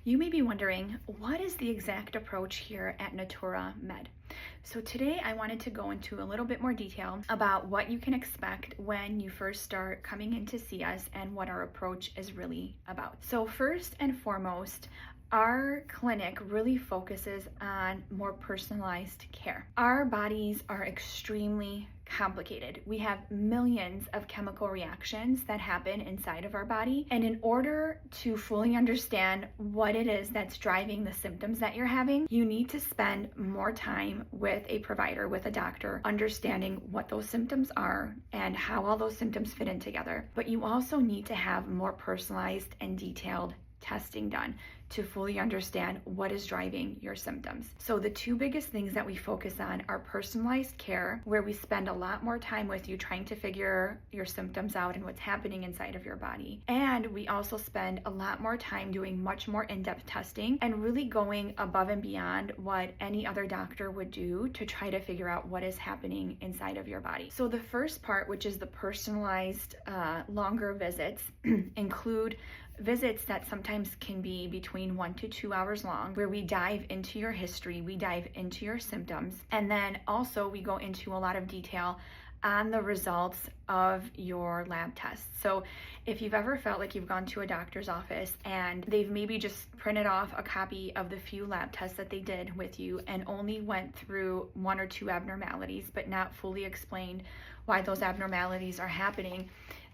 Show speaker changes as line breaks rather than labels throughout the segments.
You may be wondering, what is the exact approach here at Naturamed? So today I wanted to go into a little bit more detail about what you can expect when you first start coming in to see us and what our approach is really about. So first and foremost, our clinic really focuses on more personalized care. Our bodies are extremely complicated. We have millions of chemical reactions that happen inside of our body. And in order to fully understand what it is that's driving the symptoms that you're having, you need to spend more time with a provider, with a doctor, understanding what those symptoms are and how all those symptoms fit in together. But you also need to have more personalized and detailed testing done to fully understand what is driving your symptoms. So the two biggest things that we focus on are personalized care, where we spend a lot more time with you trying to figure your symptoms out and what's happening inside of your body. And we also spend a lot more time doing much more in-depth testing and really going above and beyond what any other doctor would do to try to figure out what is happening inside of your body. So the first part, which is the personalized longer visits, include visits that sometimes can be between 1 to 2 hours long, where we dive into your history, we dive into your symptoms, and then also we go into a lot of detail on the results of your lab tests. So if you've ever felt like you've gone to a doctor's office and they've maybe just printed off a copy of the few lab tests that they did with you and only went through 1 or 2 abnormalities, but not fully explained why those abnormalities are happening,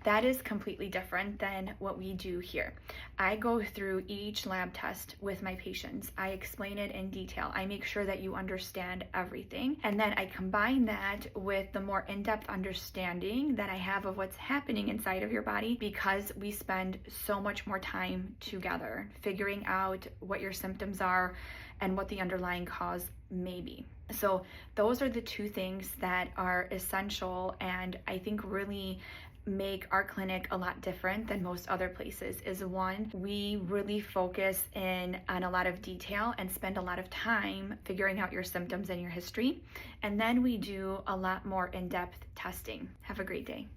that is completely different than what we do here. I go through each lab test with my patients. I explain it in detail. I make sure that you understand everything. And then I combine that with the more in-depth understanding that I have of what's happening inside of your body, because we spend so much more time together figuring out what your symptoms are and what the underlying cause may be. So those are the two things that are essential and I think really make our clinic a lot different than most other places. Is one, we really focus in on a lot of detail and spend a lot of time figuring out your symptoms and your history. And then we do a lot more in-depth testing. Have a great day.